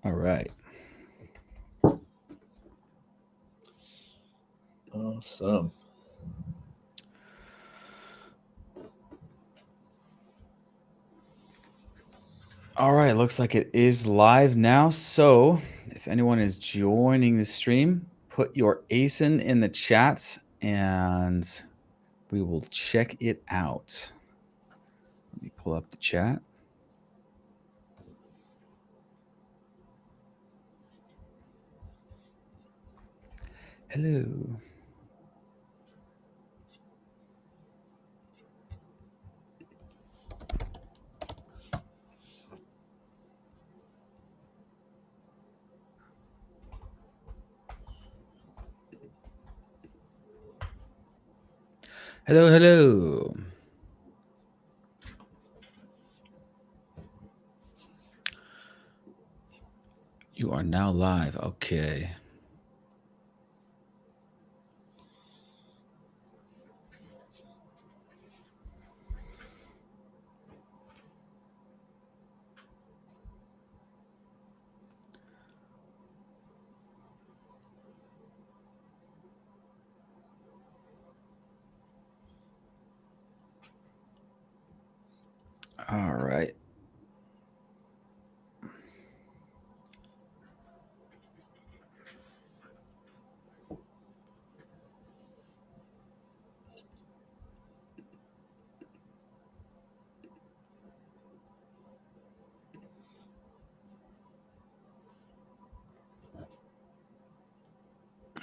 All right. Awesome. All right. Looks like it is live now. So if anyone is joining the stream, put your ASIN in the chat and we will check it out. Let me pull up the chat. Hello. Hello, hello. You are now live. Okay. All right.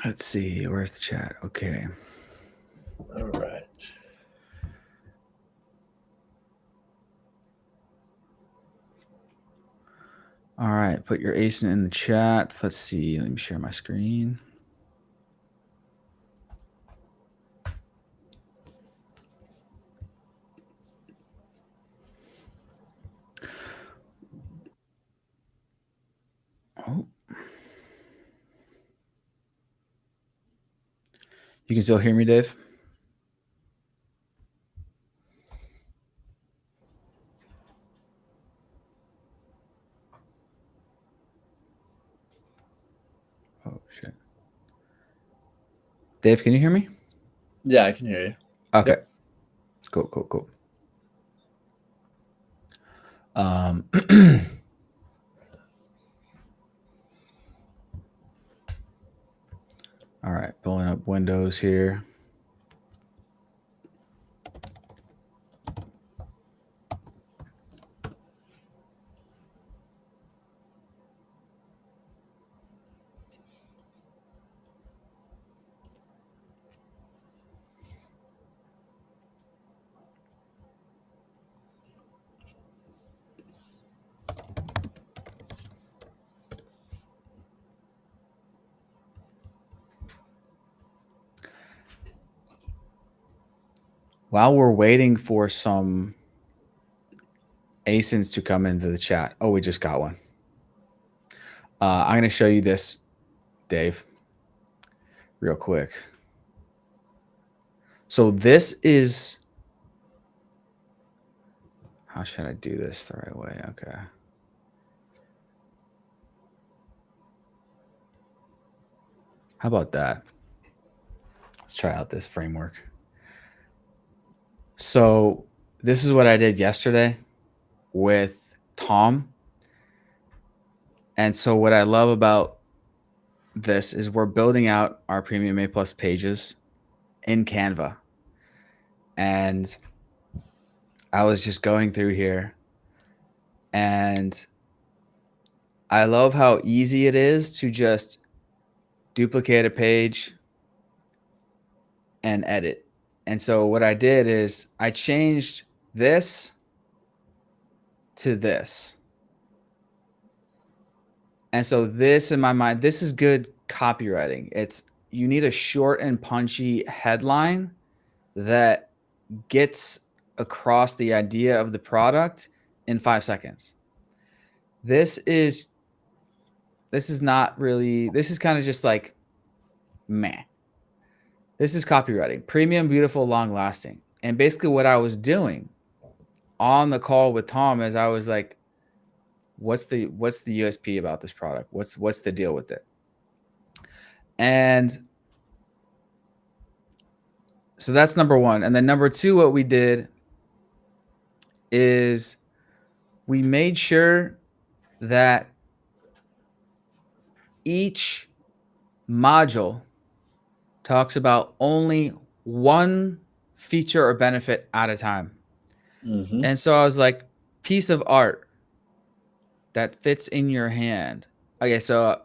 Let's see. Where's the chat? Okay. All right. All right. Put your ASIN in the chat. Let's see. Let me share my screen. Oh. You can still hear me, Dave? Oh, shit. Dave, can you hear me? Yeah, I can hear you. Okay. Yep. Cool, cool, cool. Um, all right, pulling up Windows here. While we're waiting for some ASINs to come into the chat. Oh, we just got one. I'm going to show you this, Dave, real quick. So this is, how should I do this the right way? Okay. How about that? Let's try out this framework. So this is what I did yesterday with Tom. And so what I love about this is we're building out our Premium A Plus pages in Canva. And I was just going through here and I love how easy it is to just duplicate a page and edit. And so what I did is I changed this to this. And so this, in my mind, this is good copywriting. It's, you need a short and punchy headline that gets across the idea of the product in 5 seconds. This is not really, this is kind of just like meh. This is copywriting. Premium, beautiful, long lasting. And basically what I was doing on the call with Tom is I was like, What's the USP about this product? What's the deal with it? And so that's number one. And then number two, what we did is we made sure that each module talks about only one feature or benefit at a time. Mm-hmm. And so I was like, piece of art that fits in your hand. Okay, so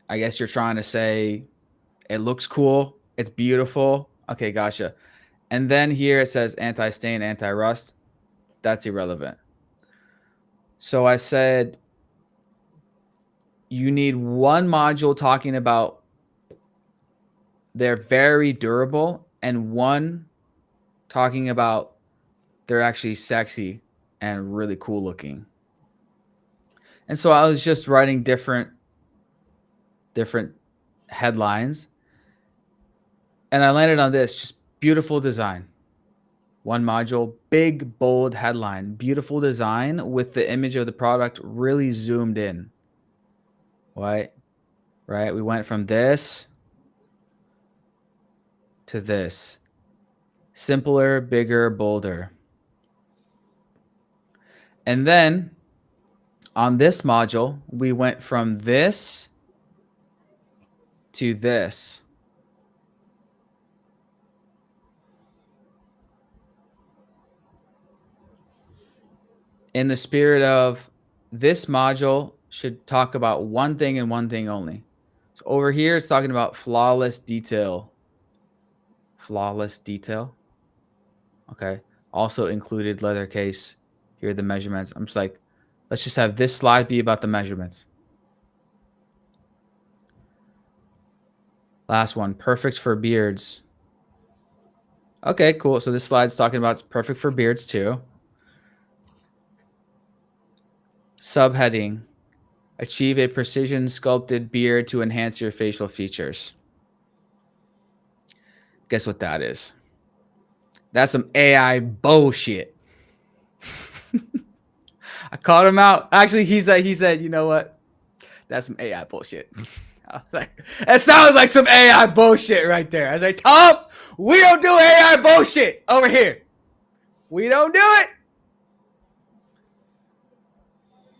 I guess you're trying to say it looks cool, it's beautiful. Okay, gotcha. And then here it says anti-stain, anti-rust. That's irrelevant. So I said, you need one module talking about they're very durable and one talking about they're actually sexy and really cool looking. And so I was just writing different headlines, and I landed on this, just beautiful design. One module, big, bold headline, beautiful design with the image of the product really zoomed in. Right? We went from this to this. Simpler, bigger, bolder. And then on this module, we went from this to this. In the spirit of this module should talk about one thing and one thing only. So over here, it's talking about flawless detail. Flawless detail. Okay. Also included leather case. Here are the measurements. I'm just like, let's just have this slide be about the measurements. Last one, perfect for beards. Okay, cool. So this slide's talking about it's perfect for beards too. Subheading, achieve a precision sculpted beard to enhance your facial features. Guess what that is? That's some AI bullshit. I called him out. Actually, he said, you know what? That's some AI bullshit. I was like, that sounds like some AI bullshit right there. I was like, Tom, we don't do AI bullshit over here. We don't do it.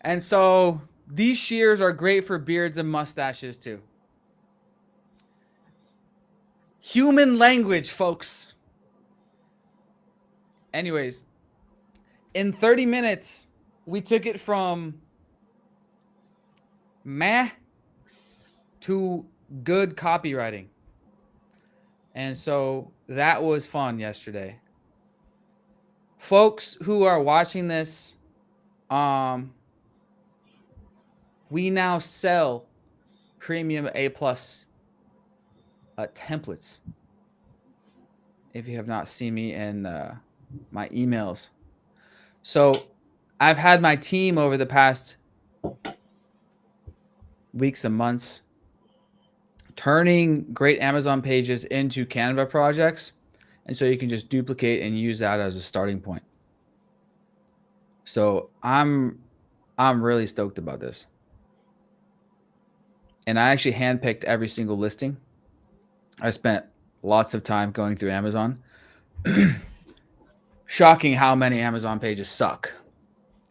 And so these shears are great for beards and mustaches too. Human language, folks. Anyways, in 30 minutes, we took it from meh to good copywriting. And so that was fun yesterday. Folks who are watching this, we now sell premium A+ templates. If you have not seen me in my emails. So I've had my team over the past weeks and months turning great Amazon pages into Canva projects. And so you can just duplicate and use that as a starting point. So I'm really stoked about this. And I actually handpicked every single listing. I spent lots of time going through Amazon. Shocking how many Amazon pages suck.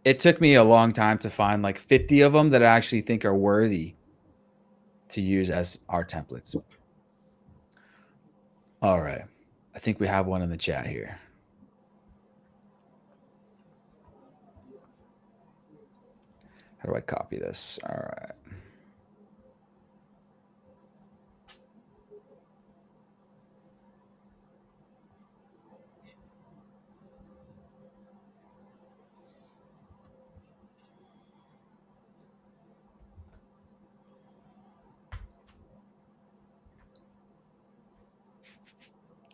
It took me a long time to find like 50 of them that I actually think are worthy to use as our templates. All right. I think we have one in the chat here. How do I copy this? All right.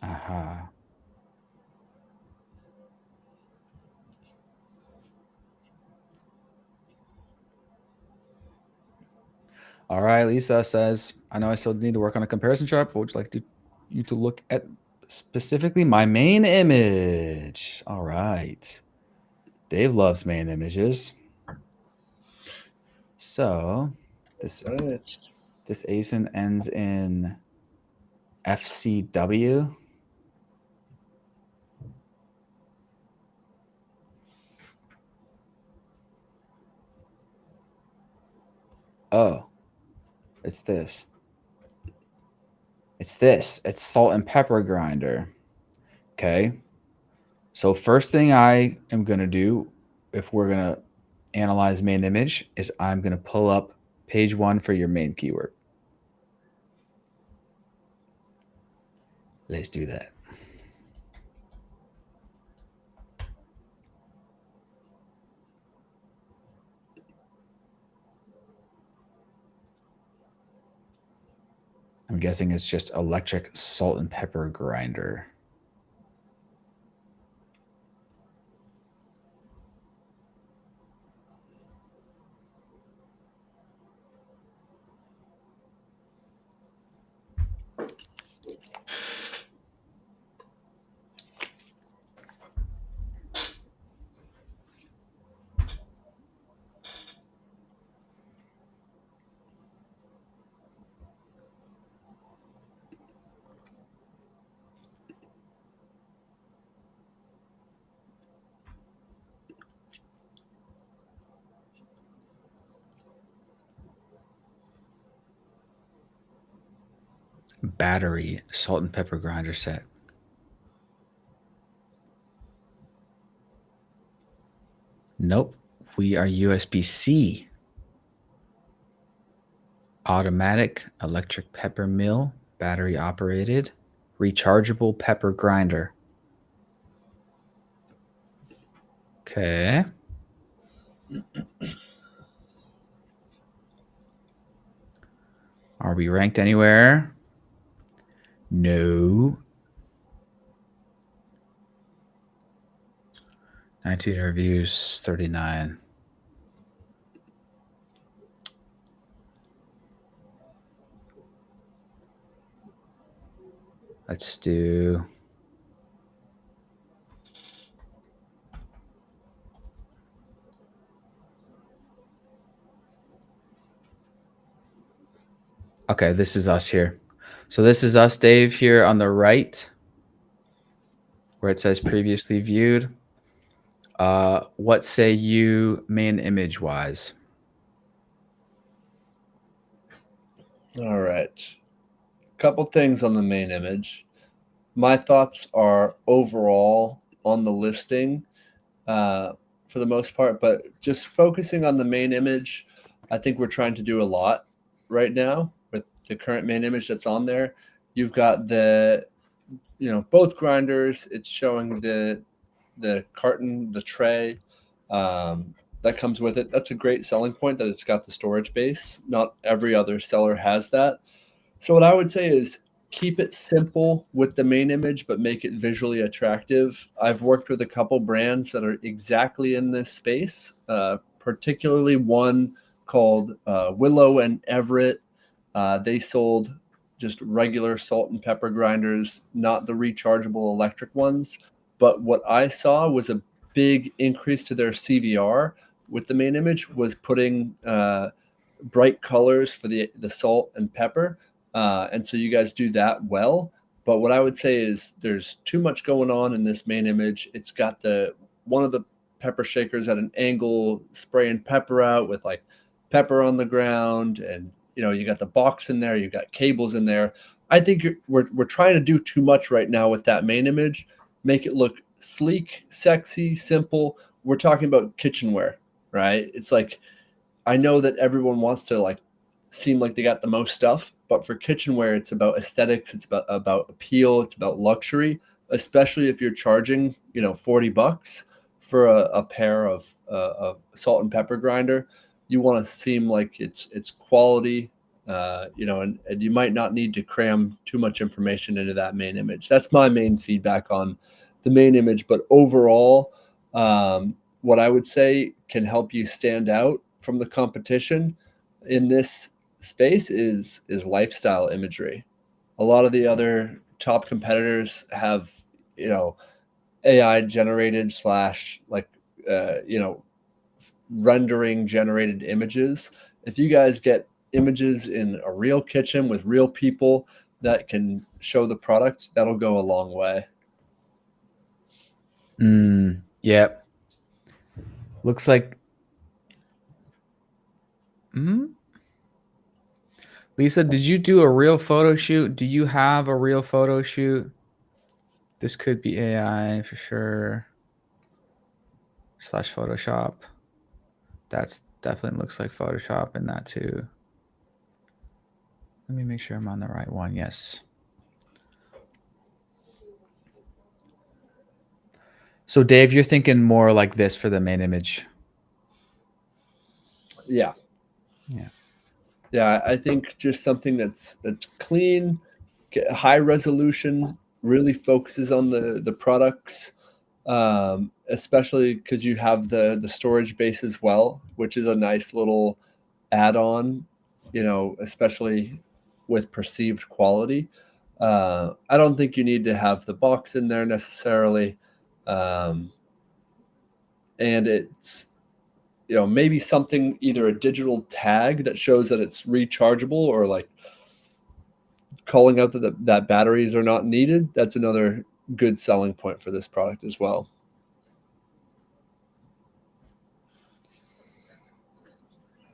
Aha. All right, Lisa says, I know I still need to work on a comparison chart, but would you like you to look at specifically my main image? All right. Dave loves main images. So this Right. this ASIN ends in FCW. Oh, it's this. It's this. It's salt and pepper grinder. Okay. So first thing I am going to do if we're going to analyze main image is I'm going to pull up page 1 for your main keyword. Let's do that. I'm guessing it's just electric salt and pepper grinder. Battery salt and pepper grinder set. Nope, we are USB-C. Automatic electric pepper mill, battery operated, rechargeable pepper grinder. Okay. Are we ranked anywhere? No. 19 reviews, 39. Let's do... Okay, this is us here. So this is us, Dave, here on the right, where it says previously viewed. What say you main image-wise? All right. Couple things on the main image. My thoughts are overall on the listing for the most part, but just focusing on the main image, I think we're trying to do a lot right now with the current main image that's on there. You've got the, both grinders. It's showing the carton, the tray that comes with it. That's a great selling point that it's got the storage base. Not every other seller has that. So what I would say is keep it simple with the main image, but make it visually attractive. I've worked with a couple brands that are exactly in this space, particularly one called Willow and Everett. They sold just regular salt and pepper grinders, not the rechargeable electric ones. But what I saw was a big increase to their CVR with the main image was putting bright colors for the salt and pepper. And so you guys do that well. But what I would say is there's too much going on in this main image. It's got one of the pepper shakers at an angle spraying pepper out with like pepper on the ground, and you got the box in there, you got cables in there. I think we're trying to do too much right now with that main image. Make it look sleek, sexy, simple. We're talking about kitchenware, right? It's like I know that everyone wants to like seem like they got the most stuff, but for kitchenware, it's about aesthetics, it's about appeal, it's about luxury, especially if you're charging, $40 for a pair of salt and pepper grinder. You want to seem like it's quality, and you might not need to cram too much information into that main image. That's my main feedback on the main image. But overall, what I would say can help you stand out from the competition in this space is lifestyle imagery. A lot of the other top competitors have, AI generated slash like, rendering generated images. if you guys get images in a real kitchen with real people that can show the product, that'll go a long way. Yep. Looks like. Lisa, did you do a real photo shoot? Do you have a real photo shoot? This could be AI for sure. / Photoshop. That's definitely looks like Photoshop in that too. Let me make sure I'm on the right one. Yes. So Dave, you're thinking more like this for the main image. Yeah. Yeah. Yeah, I think just something that's clean, high resolution, really focuses on the products, especially because you have the storage base as well, which is a nice little add-on, especially with perceived quality. I don't think you need to have the box in there necessarily, and it's maybe something, either a digital tag that shows that it's rechargeable, or like calling out that batteries are not needed. That's another good selling point for this product as well.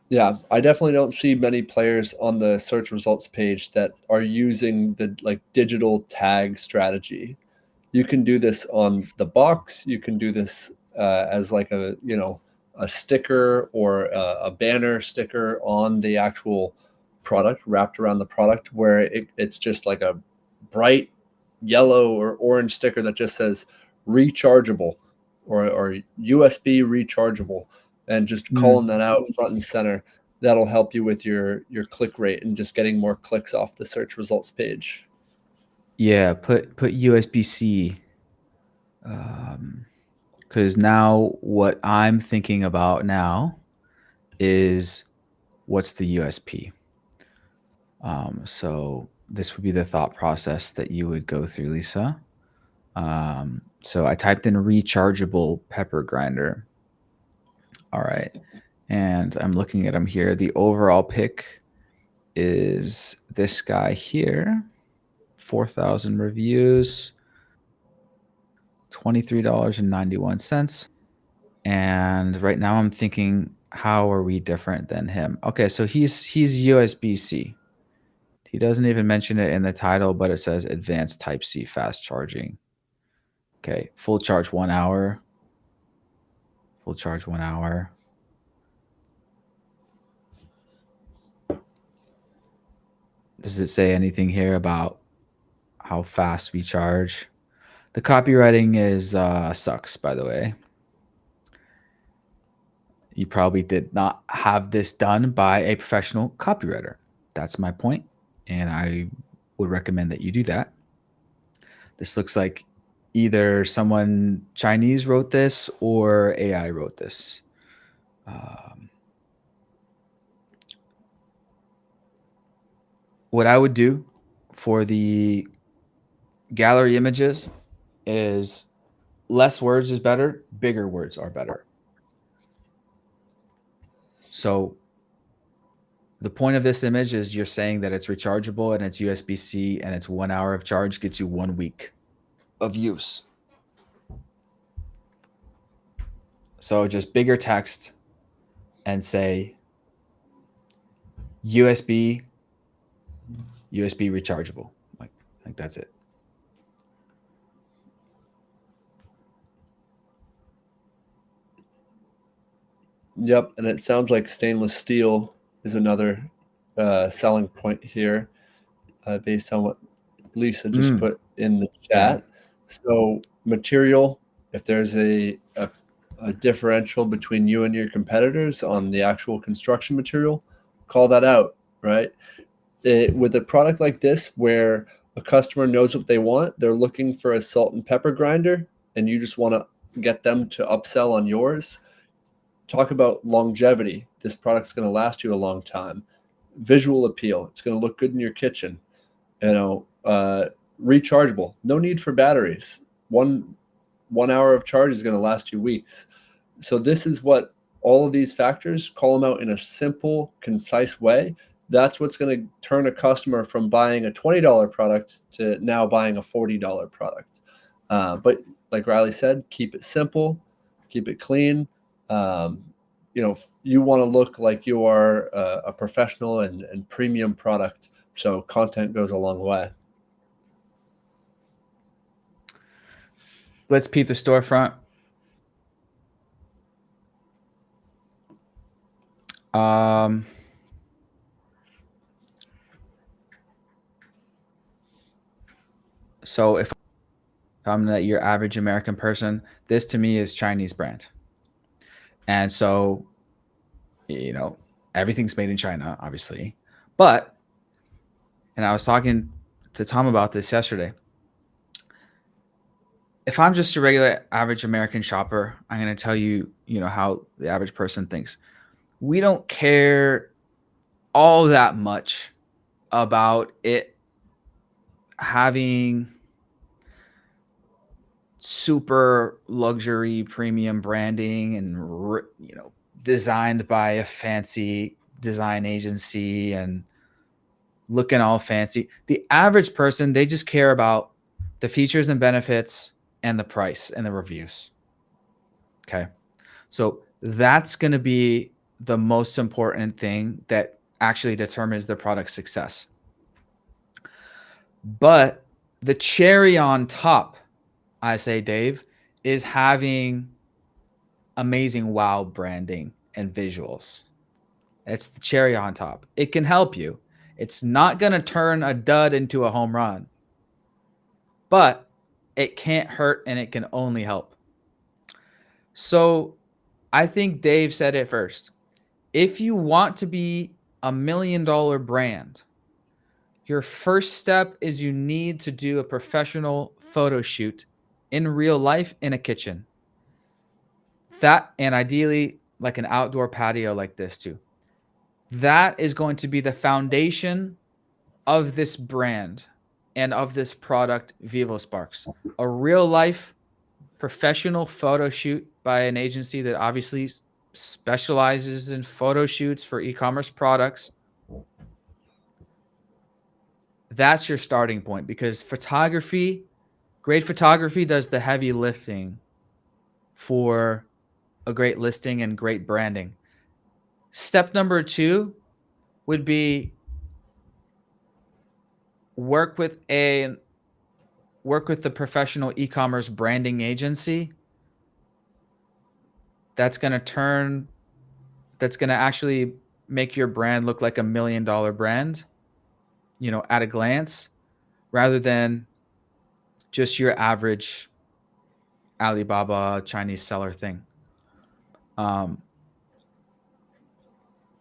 Yeah, I definitely don't see many players on the search results page that are using the digital tag strategy. You can do this on the box. You can do this as like a sticker, or a banner sticker on the actual product, wrapped around the product, where it's just like a bright yellow or orange sticker that just says rechargeable, or USB rechargeable, and just calling that out front and center. That'll help you with your click rate and just getting more clicks off the search results page. Yeah, put USB-C. Because now what I'm thinking about now is what's the USP. So this would be the thought process that you would go through, Lisa. So I typed in rechargeable pepper grinder. All right. And I'm looking at them here. The overall pick is this guy here. 4,000 reviews, $23.91. And right now I'm thinking, how are we different than him? Okay, so he's USB-C. He doesn't even mention it in the title, but it says advanced Type-C fast charging. Okay, full charge 1 hour. Full charge 1 hour. Does it say anything here about how fast we charge? The copywriting is sucks, by the way. You probably did not have this done by a professional copywriter. That's my point, and I would recommend that you do that. This looks like either someone Chinese wrote this or AI wrote this. What I would do for the gallery images is less words is better, bigger words are better. So the point of this image is you're saying that it's rechargeable and it's USB-C and it's 1 hour of charge gets you 1 week of use. So just bigger text and say USB rechargeable. Like that's it. Yep, and it sounds like stainless steel is another selling point here, based on what Lisa just put in the chat. So material, if there's a differential between you and your competitors on the actual construction material, call that out, right? With a product like this, where a customer knows what they want, they're looking for a salt and pepper grinder, and you just want to get them to upsell on yours. Talk about longevity. This product's going to last you a long time. Visual appeal. It's going to look good in your kitchen. Rechargeable. No need for batteries. One hour of charge is going to last you weeks. So this is what all of these factors, call them out in a simple, concise way. That's what's going to turn a customer from buying a $20 product to now buying a $40 product. But like Riley said, keep it simple, keep it clean. You want to look like you are a professional and premium product. So content goes a long way. Let's peep the storefront. So if I'm your average American person, this to me is Chinese brand. And so, everything's made in China, obviously. But, and I was talking to Tom about this yesterday. If I'm just a regular average American shopper, I'm going to tell you, how the average person thinks. We don't care all that much about it having super luxury premium branding and designed by a fancy design agency and looking all fancy. The average person, they just care about the features and benefits and the price and the reviews. Okay. So that's going to be the most important thing that actually determines the product's success. But the cherry on top, I say, Dave, is having amazing wow branding and visuals. It's the cherry on top. It can help you. It's not going to turn a dud into a home run, but it can't hurt and it can only help. So I think Dave said it first. If you want to be $1 million brand, your first step is you need to do a professional photo shoot in real life in a kitchen. That, and ideally like an outdoor patio like this too. That is going to be the foundation of this brand and of this product, VivoSparks. A real life professional photo shoot by an agency that obviously specializes in photo shoots for e-commerce products. That's your starting point, because great photography does the heavy lifting for a great listing and great branding. Step number 2 would be work with the professional e-commerce branding agency that's going to actually make your brand look like $1 million brand, at a glance, rather than just your average Alibaba Chinese seller thing.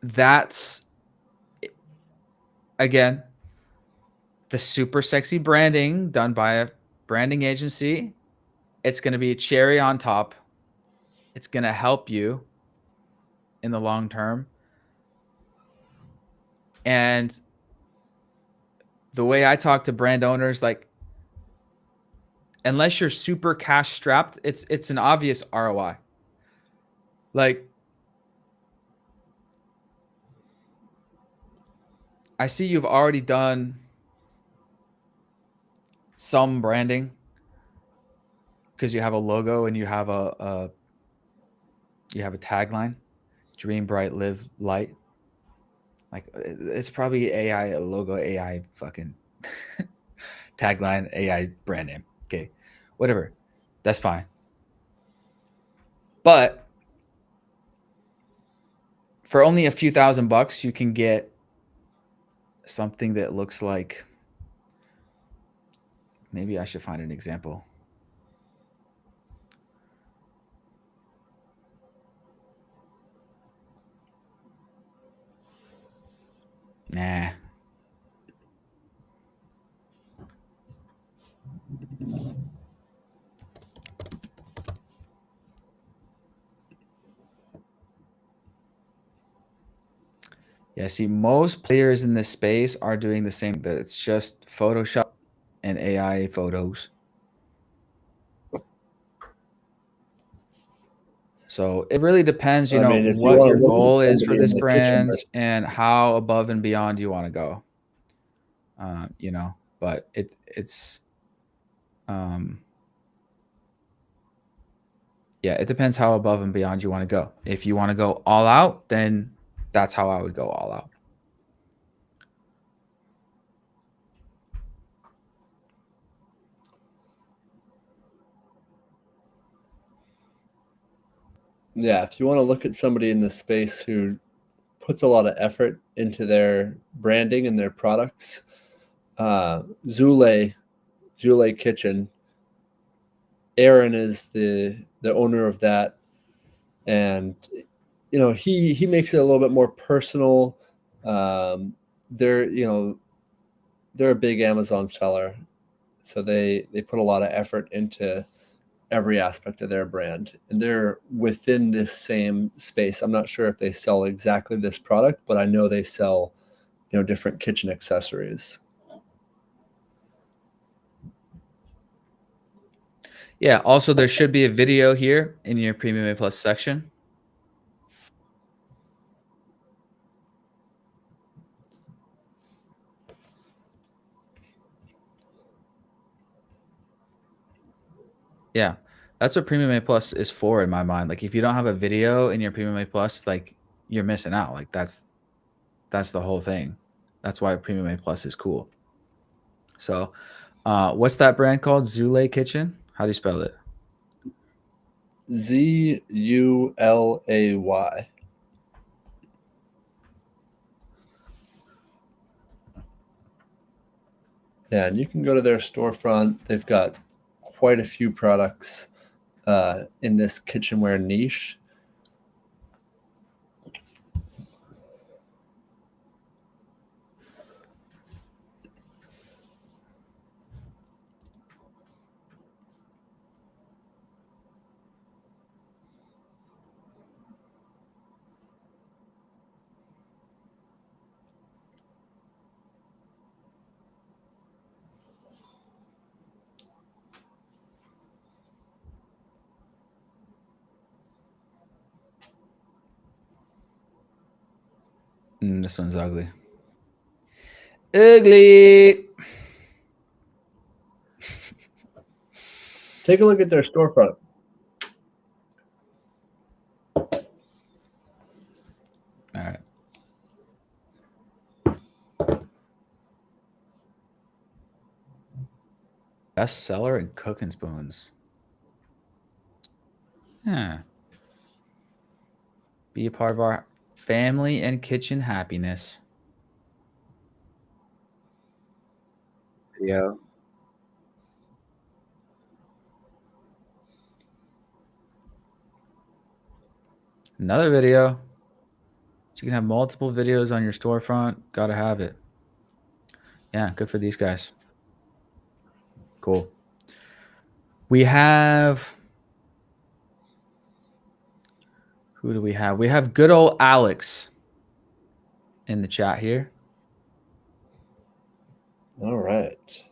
That's, again, the super sexy branding done by a branding agency. It's going to be a cherry on top. It's going to help you in the long term. And the way I talk to brand owners, like, unless you're super cash strapped, it's an obvious ROI. Like, I see you've already done some branding because you have a logo and you have a tagline: dream bright, live light. Like, it's probably AI logo, AI fucking tagline, AI brand name. Okay, whatever, that's fine. But for only a few $1,000, you can get something that looks like, maybe I should find an example. Nah. Yeah, see, most players in this space are doing the same. That it's just Photoshop and AI photos. So it really depends, I mean, if you what want your to look at goal is for somebody in this the kitchen brand and how above and beyond you want to go. But it's um, yeah, it depends how above and beyond you want to go. If you want to go all out, then that's how I would go all out. Yeah, if you want to look at somebody in the space who puts a lot of effort into their branding and their products, Zule Kitchen. Aaron is the owner of that, and he makes it a little bit more personal. They're they're a big Amazon seller, so they put a lot of effort into every aspect of their brand, and they're within this same space. I'm not sure if they sell exactly this product, but I know they sell different kitchen accessories. Yeah. Also, there should be a video here in your Premium A Plus section. Yeah. That's what Premium A Plus is for in my mind. Like if you don't have a video in your Premium A Plus, like you're missing out. Like that's the whole thing. That's why Premium A Plus is cool. So, what's that brand called? Zule Kitchen? How do you spell it? Zulay. Yeah, and you can go to their storefront. They've got quite a few products in this kitchenware niche. This one's ugly. Ugly. Take a look at their storefront. All right. Best seller in cooking spoons. Huh. Be a part of our family and kitchen happiness. Video. Another video. So you can have multiple videos on your storefront. Gotta have it. Yeah, good for these guys. Cool. We have. Who do we have? We have good old Alex in the chat here. All right.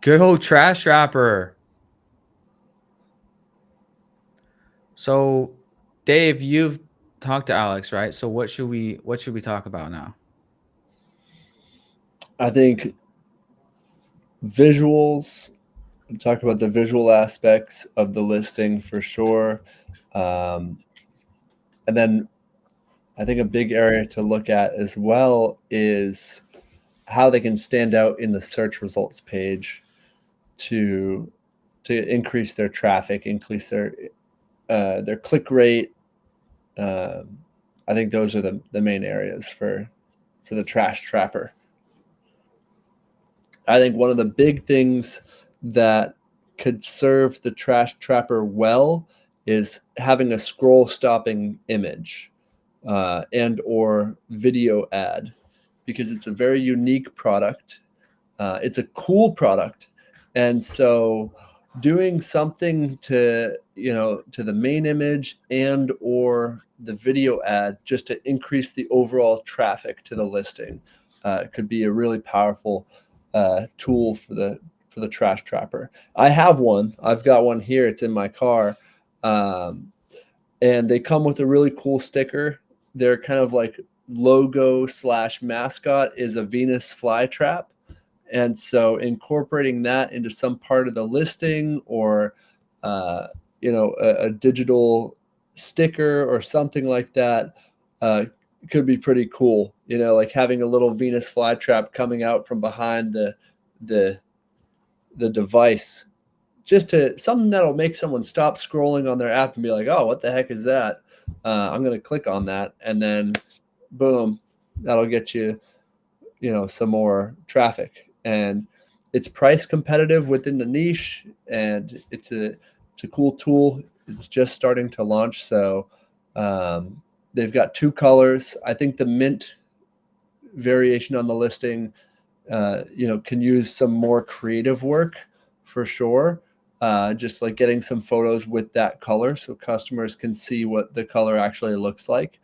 Good old trash wrapper. So, Dave, you've talked to Alex, right? So what should we talk about now? I think visuals. Talk about the visual aspects of the listing for sure, and then I think a big area to look at as well is how they can stand out in the search results page to increase their traffic, increase their click rate. I think those are the main areas for the trash trapper. I think one of the big things that could serve the trash trapper well is having a scroll stopping image and or video ad, because it's a very unique product. It's a cool product, and so doing something to, to the main image and or the video ad just to increase the overall traffic to the listing could be a really powerful tool for the trash trapper. I have one. I've got one here. It's in my car. And they come with a really cool sticker. They're kind of like logo slash mascot is a Venus flytrap. And so incorporating that into some part of the listing or, a digital sticker or something like that could be pretty cool. Like having a little Venus flytrap coming out from behind the device, just to something that'll make someone stop scrolling on their app and be like, oh, what the heck is that? I'm going to click on that. And then boom, that'll get you, some more traffic. And it's price competitive within the niche, and it's a cool tool. It's just starting to launch. So they've got 2 colors. I think the mint variation on the listing, can use some more creative work for sure. Just like getting some photos with that color so customers can see what the color actually looks like.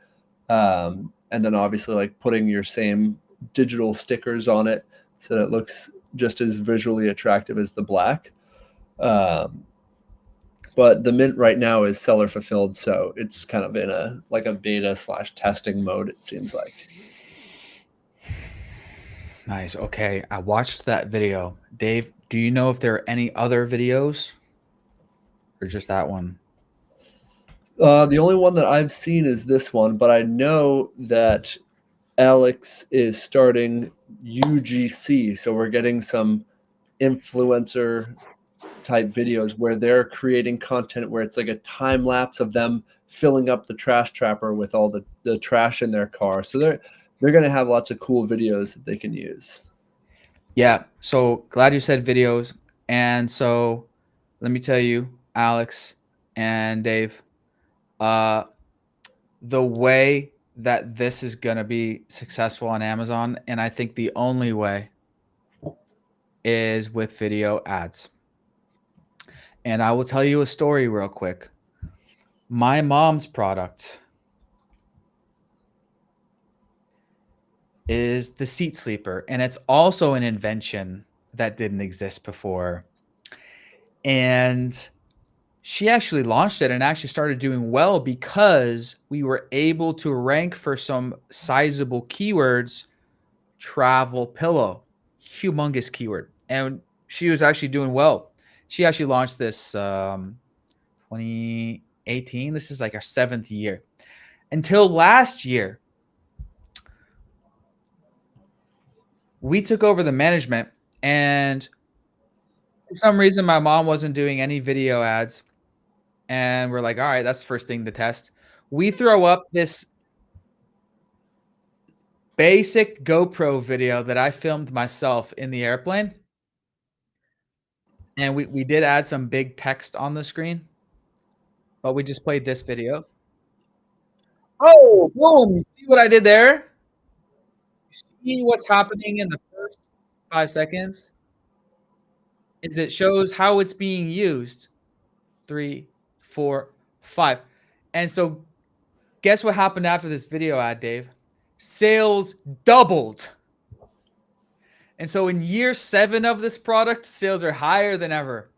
And then obviously like putting your same digital stickers on it so that it looks just as visually attractive as the black. But the mint right now is seller fulfilled, so it's kind of in a beta / testing mode, it seems like. Nice. Okay, I watched that video. Dave, do you know if there are any other videos or just that one? The only one that I've seen is this one, but I know that Alex is starting UGC, so we're getting some influencer type videos where they're creating content where it's like a time lapse of them filling up the trash trapper with all the trash in their car. So they're going to have lots of cool videos that they can use. Yeah, so glad you said videos. And so let me tell you, Alex and Dave, the way that this is going to be successful on Amazon, and I think the only way, is with video ads. And I will tell you a story real quick. My mom's product is the seat sleeper, and it's also an invention that didn't exist before. And she actually launched it and actually started doing well because we were able to rank for some sizable keywords. Travel pillow, humongous keyword, and she was actually doing well. She actually launched this 2018. This is like our 7th year. Until last year, we took over the management, and for some reason my mom wasn't doing any video ads, and we're like, all right, that's the first thing to test. We throw up this basic GoPro video that I filmed myself in the airplane, and we did add some big text on the screen, but we just played this video. Oh, boom! You see what I did there? You see what's happening in the first 5 seconds? Is it shows how it's being used. 3, 4, 5. And so guess what happened after this video ad, Dave? Sales doubled. And so in year 7 of this product, sales are higher than ever,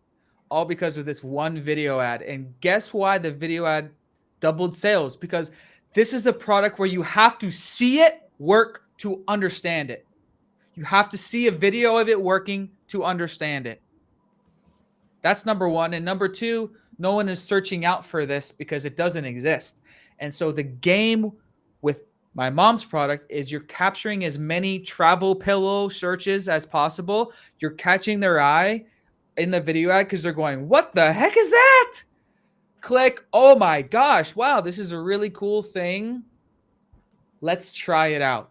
all because of this one video ad. And guess why the video ad doubled sales? Because this is the product where you have to see it work to understand it. You have to see a video of it working to understand it. That's number one. And number two, no one is searching out for this because it doesn't exist. And so the game with my mom's product is you're capturing as many travel pillow searches as possible. You're catching their eye in the video ad because they're going, what the heck is that? Click. Oh my gosh. Wow, this is a really cool thing. Let's try it out.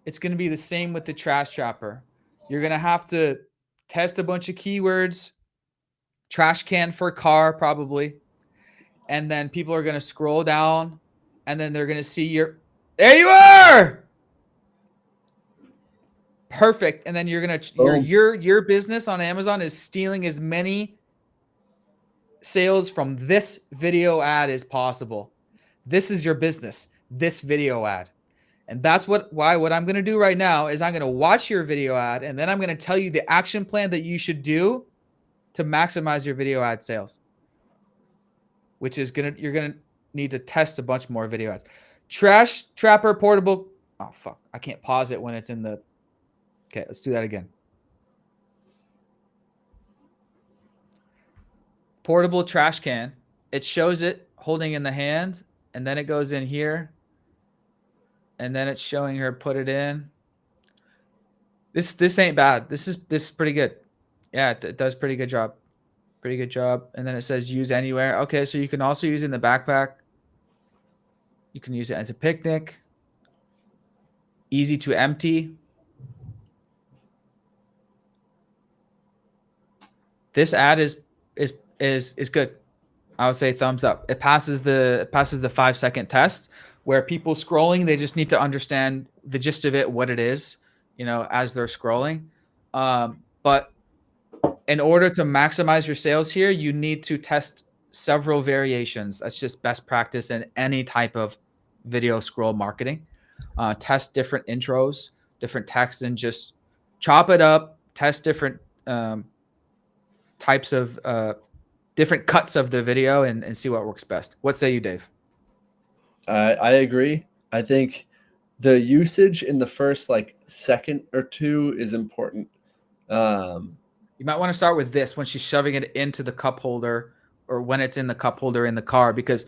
It's going to be the same with the trash trapper. You're going to have to test a bunch of keywords, trash can for car probably, and then people are going to scroll down, and then they're going to see there you are. Perfect. And then you're going to your business on Amazon is stealing as many sales from this video ad is possible. This is your business, this video ad. And that's what I'm going to do right now is I'm going to watch your video ad, and then I'm going to tell you the action plan that you should do to maximize your video ad sales, which is you're going to need to test a bunch more video ads. Trash Trapper Portable. Oh, fuck. I can't pause it when it's in the. Okay, let's do that again. Portable trash can. It shows it holding in the hand, and then it goes in here, and then it's showing her put it in. This ain't bad. This is pretty good. Yeah, it does pretty good job. Pretty good job. And then it says use anywhere. Okay, so you can also use it in the backpack. You can use it as a picnic. Easy to empty. This ad is good. I would say thumbs up. It passes the 5-second test where people scrolling, they just need to understand the gist of it, what it is, as they're scrolling. But in order to maximize your sales here, you need to test several variations. That's just best practice in any type of video scroll marketing. Test different intros, different text, and just chop it up. Test different types of different cuts of the video and see what works best. What say you, Dave? I agree. I think the usage in the first second or two is important. You might want to start with this when she's shoving it into the cup holder, or when it's in the cup holder in the car, because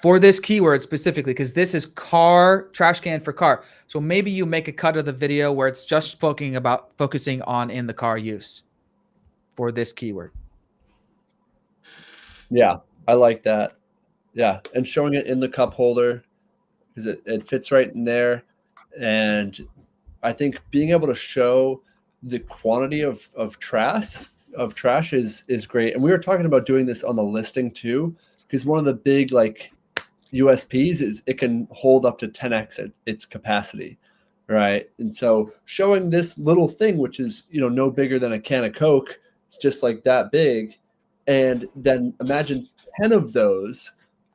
for this keyword specifically, because this is car trash can for car. So maybe you make a cut of the video where it's just focusing on in the car use for this keyword. Yeah, I like that. Yeah, and showing it in the cup holder because it fits right in there. And I think being able to show the quantity of trash is great. And we were talking about doing this on the listing too, because one of the big USPs is it can hold up to 10x its capacity, right? And so showing this little thing, which is no bigger than a can of Coke, it's just like that big, and then imagine 10 of those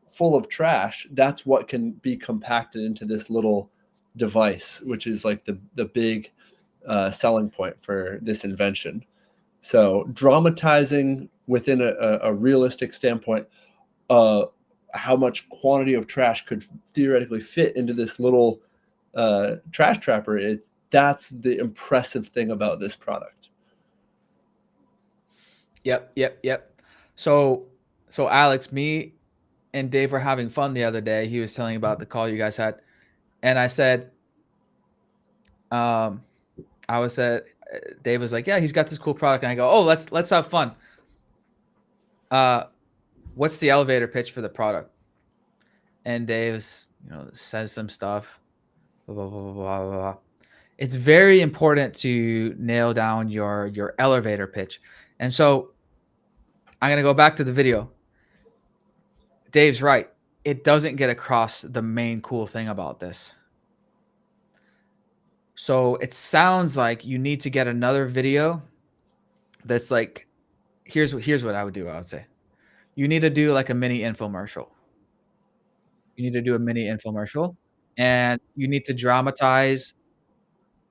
full of trash. That's what can be compacted into this little device, which is the big selling point for this invention. So dramatizing within a realistic standpoint how much quantity of trash could theoretically fit into this little trash trapper, that's the impressive thing about this product. Yep. So Alex, me and Dave were having fun the other day. He was telling about the call you guys had, and I said, Dave was like, yeah, he's got this cool product, and I go, oh, let's have fun. What's the elevator pitch for the product? And Dave, says some stuff. Blah, blah, blah, blah, blah, blah. It's very important to nail down your elevator pitch. And so I'm going to go back to the video. Dave's right. It doesn't get across the main cool thing about this. So it sounds like you need to get another video that's like, here's what I would do. I would say you need to do like a mini infomercial. You need to do a mini infomercial, and you need to dramatize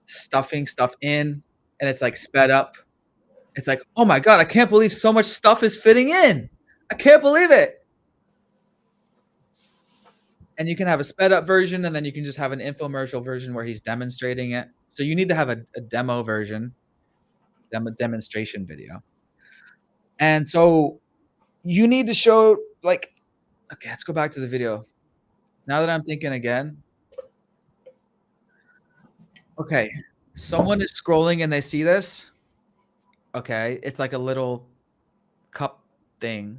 stuffing stuff in, and it's like sped up. It's like, oh my God, I can't believe so much stuff is fitting in. I can't believe it. And you can have a sped up version, and then you can just have an infomercial version where he's demonstrating it. So you need to have a demo version, demonstration video. And so you need to show okay, let's go back to the video. Now that I'm thinking again. Okay, someone is scrolling and they see this. Okay, it's like a little cup thing.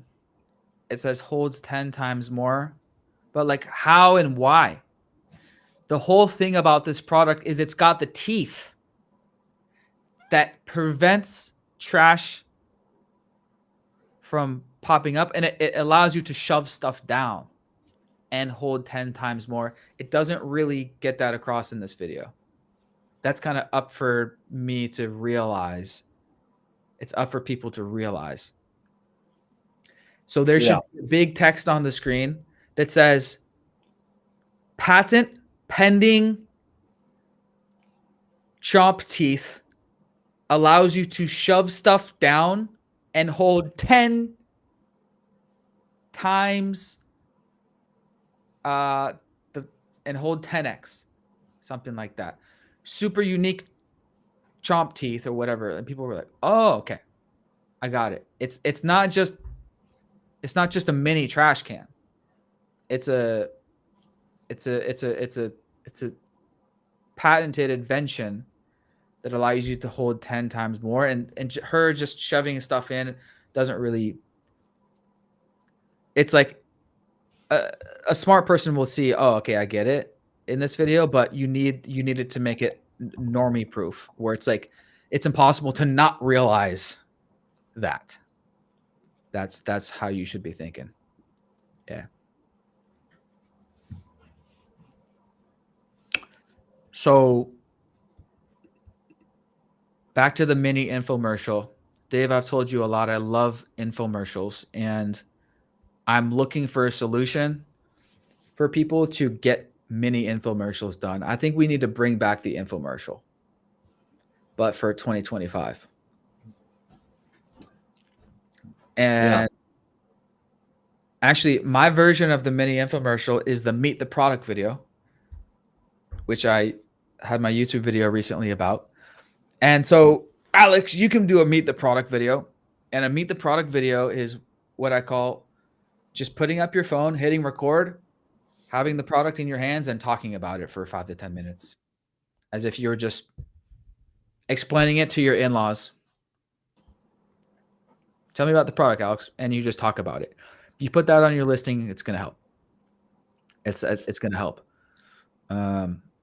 It says holds 10 times more. But how and why? The whole thing about this product is it's got the teeth that prevents trash from popping up, and it allows you to shove stuff down and hold 10 times more. It doesn't really get that across in this video. That's kind of up for me to realize. It's up for people to realize. So there should be big text on the screen that says patent pending chomp teeth allows you to shove stuff down and hold 10 times and hold 10x, something like that. Super unique chomp teeth or whatever. And people were like, "Oh, okay. I got it." It's not just a mini trash can. It's a patented invention that allows you to hold 10 times more, and her just shoving stuff in doesn't really. It's like a smart person will see, oh, okay, I get it in this video, but you need it to make it normie proof, where it's like it's impossible to not realize that. That's how you should be thinking. Yeah. So back to the mini infomercial. Dave, I've told you a lot. I love infomercials, and I'm looking for a solution for people to get mini infomercials done. I think we need to bring back the infomercial, but for 2025. And actually, my version of the mini infomercial is the meet the product video, which I had my YouTube video recently about. And so, Alex, you can do a meet the product video. And a meet the product video is what I call just putting up your phone, hitting record, having the product in your hands, and talking about it for 5 to 10 minutes, as if you're just explaining it to your in-laws. Tell me about the product, Alex, and you just talk about it. You put that on your listing, it's going to help. It's going to help.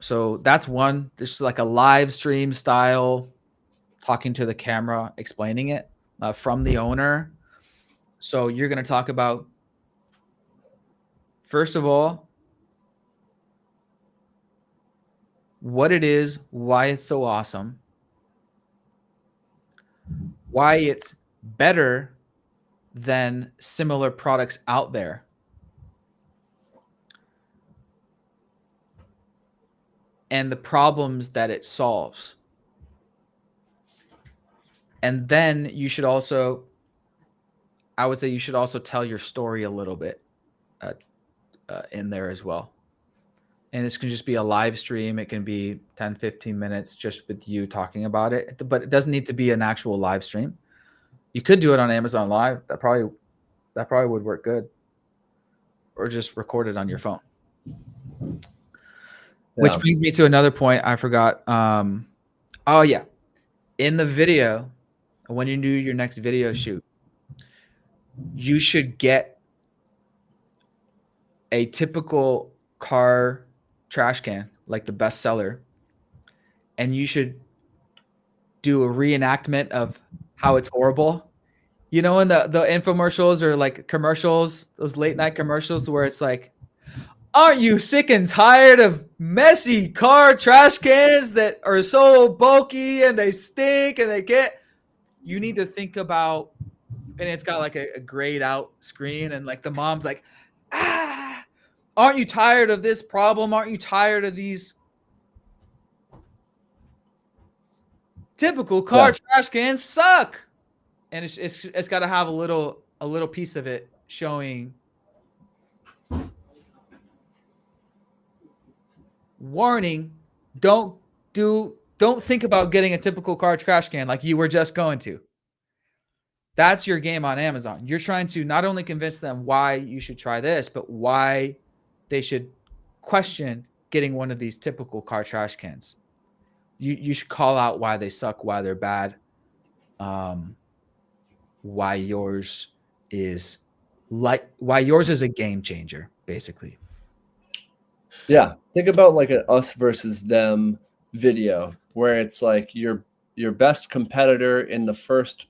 So that's one. There's like a live stream style, talking to the camera, explaining it from the owner. So you're going to talk about, first of all, what it is, why it's so awesome, why it's better than similar products out there, and the problems that it solves. And then you should also, I would say you should also tell your story a little bit in there as well. And this can just be a live stream. It can be 10, 15 minutes just with you talking about it, but it doesn't need to be an actual live stream. You could do it on Amazon Live. That probably would work good. Or just record it on your phone. Which brings me to another point I forgot. Oh yeah. In the video, when you do your next video shoot, you should get a typical car trash can, like the bestseller, and you should do a reenactment of how it's horrible. You know, in the infomercials or like commercials, those late night commercials where it's like, aren't you sick and tired of messy car trash cans that are so bulky and they stink and you need to think about, and it's got like a grayed out screen, and like the mom's like, aren't you tired of this problem? Aren't you tired of these typical car trash cans suck? And it's got to have a little piece of it showing, warning, don't think about getting a typical car trash can like you were just going to. That's your game on Amazon. You're trying to not only convince them why you should try this, but why they should question getting one of these typical car trash cans. You should call out why they suck, why they're bad, why yours is a game changer, basically. Yeah, think about like an us versus them video where it's like your best competitor in the first,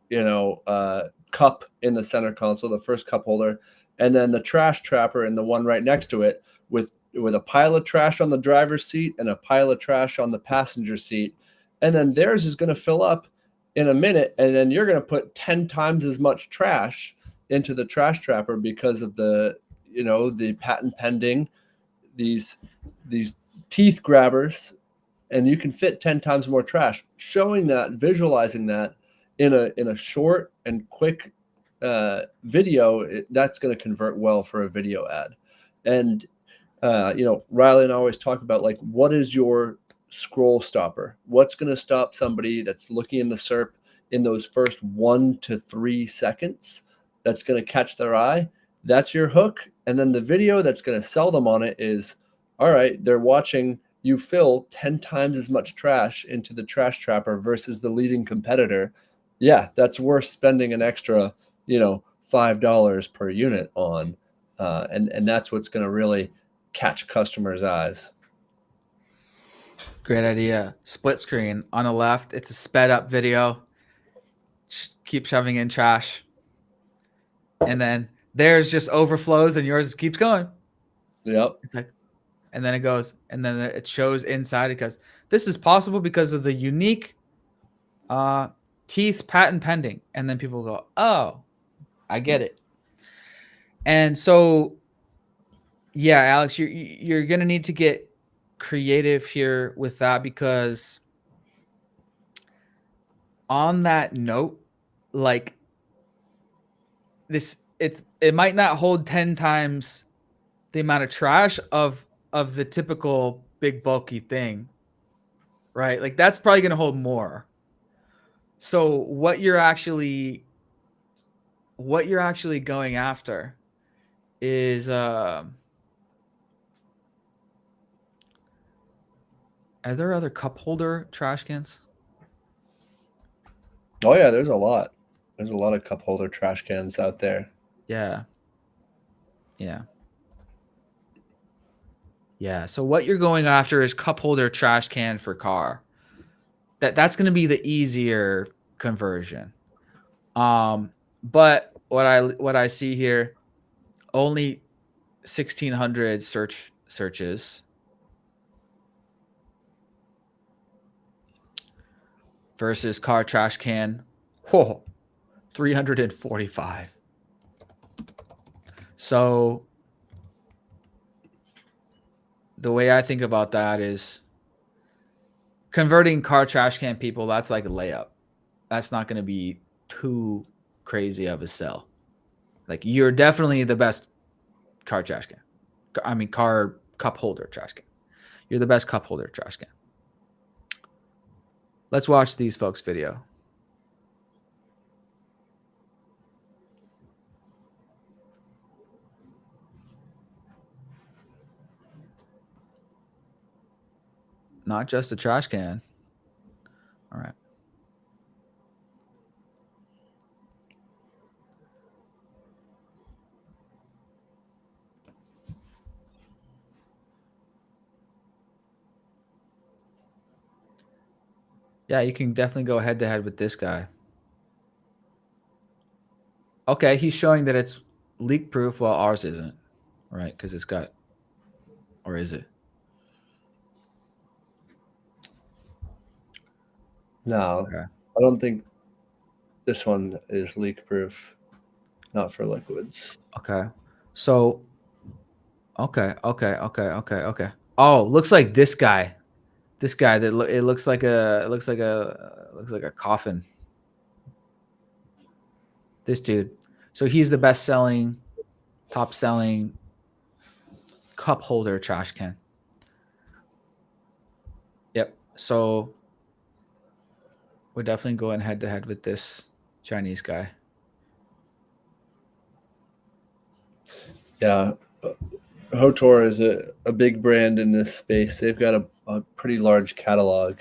cup in the center console, the first cup holder, and then the trash trapper in the one right next to it with a pile of trash on the driver's seat and a pile of trash on the passenger seat. And then theirs is going to fill up in a minute, and then you're going to put 10 times as much trash into the trash trapper because of the, the patent pending, these teeth grabbers, and you can fit 10 times more trash. Showing that, visualizing that in a short and quick video, that's going to convert well for a video ad. And Riley and I always talk about, like, what is your scroll stopper? What's going to stop somebody that's looking in the SERP in those first 1 to 3 seconds? That's going to catch their eye. That's your hook. And then the video that's going to sell them on it is, all right, they're watching you fill 10 times as much trash into the trash trapper versus the leading competitor. Yeah, that's worth spending an extra, $5 per unit on. And that's what's going to really catch customers' eyes. Great idea. Split screen on the left. It's a sped up video. Keep shoving in trash. And then theirs just overflows and yours keeps going. Yep. It's like, and then it goes, and then it shows inside. It goes, this is possible because of the unique teeth patent pending. And then people go, oh, I get it. And so, yeah, Alex, you're going to need to get creative here with that, because on that note, like this, it might not hold 10 times the amount of trash of the typical big bulky thing, right? Like that's probably going to hold more. So what you're actually going after is are there other cup holder trash cans? Oh yeah, there's a lot. There's a lot of cup holder trash cans out there. Yeah. Yeah. Yeah. So what you're going after is cup holder trash can for car. That's going to be the easier conversion. But what I see here, only 1,600 searches versus car trash can, 345. So the way I think about that is converting car trash can people, that's like a layup. That's not going to be too crazy of a sell. Like, you're definitely the best car trash can. I mean, car cup holder trash can. You're the best cup holder trash can. Let's watch these folks' video. Not just a trash can. All right. Yeah, you can definitely go head to head with this guy. Okay, he's showing that it's leak proof while ours isn't, right? Because it's got, or is it? No, Okay. I don't think this one is leak proof. Not for liquids. Okay. So, okay. Oh, looks like this guy. This guy that it looks like a coffin. This dude. So he's the top selling cup holder trash can. Yep. So we're definitely going head to head with this Chinese guy. Yeah. Hotor is a big brand in this space. They've got a pretty large catalog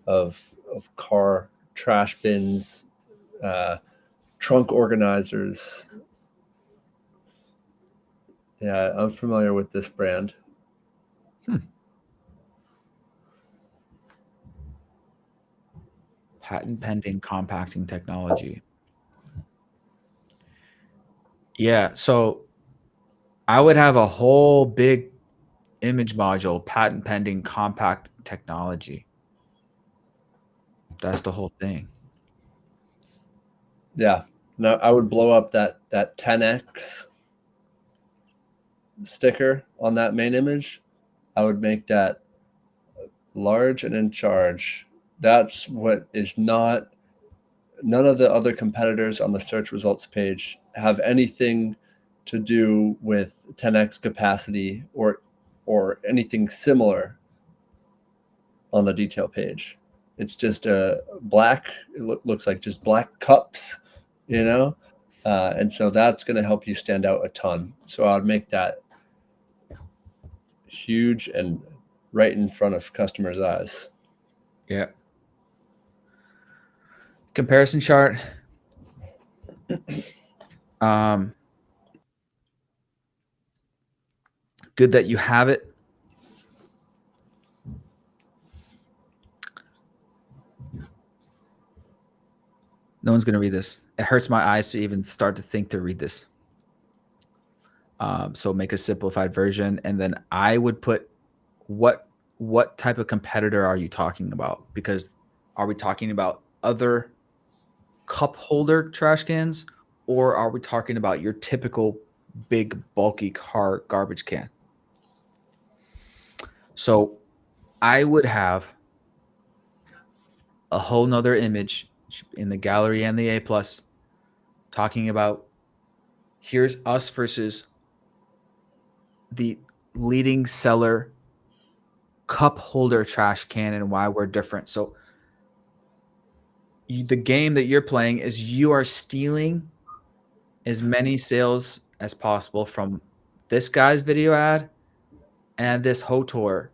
of car trash bins, trunk organizers. Yeah, I'm familiar with this brand. Patent pending compacting technology. Yeah, so I would have a whole big image module, patent pending compact technology. That's the whole thing. Yeah, Now I would blow up that 10x sticker on that main image. I would make that large and in charge. That's what is not. None of the other competitors on the search results page have anything to do with 10x capacity or anything similar on the detail page. It's just a black. It looks like just black cups, you know, and so that's going to help you stand out a ton. So I would make that huge and right in front of customers' eyes. Yeah. Comparison chart. Good that you have it. No one's going to read this. It hurts my eyes to even start to think to read this. So make a simplified version. And then I would put what type of competitor are you talking about? Because are we talking about other cup holder trash cans, or are we talking about your typical big bulky car garbage can? So I would have a whole nother image in the gallery and the A plus talking about here's us versus the leading seller cup holder trash can and why we're different. So the game that you're playing is you are stealing as many sales as possible from this guy's video ad and this HOTOR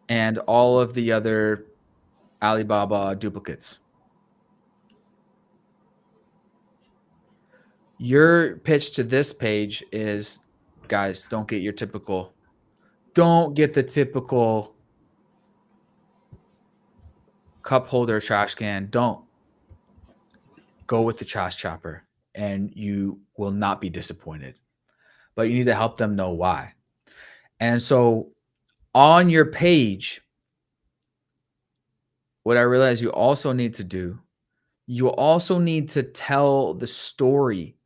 and all of the other Alibaba duplicates. Your pitch to this page is, guys, don't get the typical cup holder trash can. Don't go with the trash chopper and you will not be disappointed. But you need to help them know why. And so on your page, what I realize you also need to do, you also need to tell the story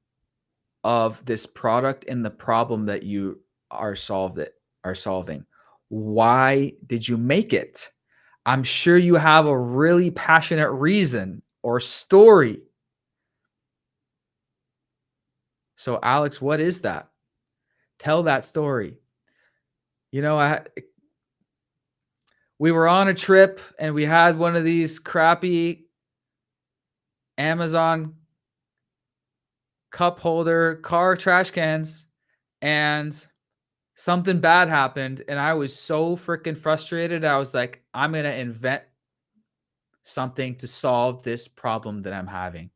of this product and the problem that you are solving. Why did you make it? I'm sure you have a really passionate reason or story. So Alex, what is that? Tell that story. You know, we were on a trip and we had one of these crappy Amazon cup holder car trash cans and something bad happened and I was so freaking frustrated. I was like, I'm going to invent something to solve this problem that I'm having.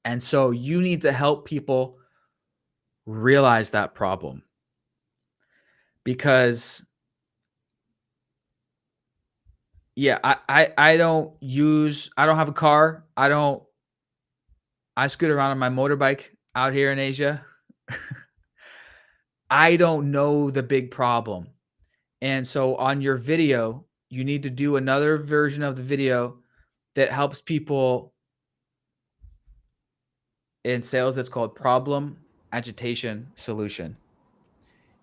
And so you need to help people realize that problem. Because yeah, I don't have a car. I scoot around on my motorbike out here in Asia. I don't know the big problem. And so on your video, you need to do another version of the video that helps people in sales. That's called problem, agitation, solution.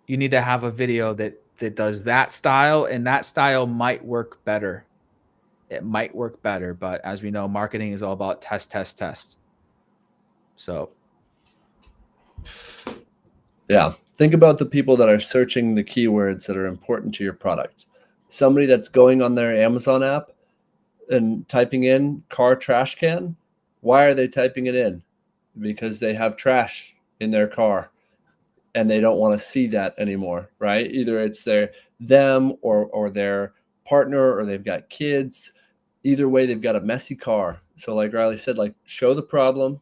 You need to have a video that does that style, and that style might work better. It might work better, but as we know, marketing is all about test, test, test. So yeah, think about the people that are searching the keywords that are important to your product. Somebody that's going on their Amazon app and typing in car trash can. Why are they typing it in? Because they have trash in their car and they don't want to see that anymore, right? Either it's them or their partner, or they've got kids. Either way, they've got a messy car. So like Riley said, like, show the problem.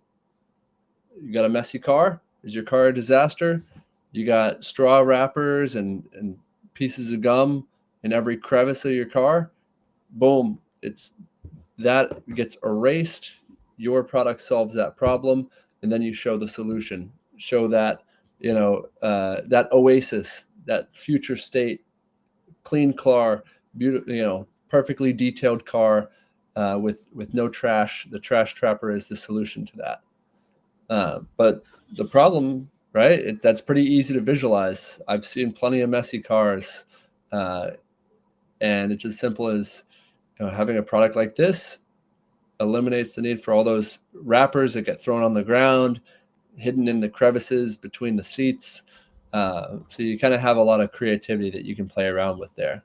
You got a messy car. Is your car a disaster? You got straw wrappers and pieces of gum in every crevice of your car. Boom. That gets erased. Your product solves that problem. And then you show the solution. Show that, that oasis, that future state, clean car, beautiful, perfectly detailed car. with no trash. The trash trapper is the solution to that. But the problem, right? That's pretty easy to visualize. I've seen plenty of messy cars, and it's as simple as having a product like this eliminates the need for all those wrappers that get thrown on the ground, hidden in the crevices between the seats. So you kind of have a lot of creativity that you can play around with there.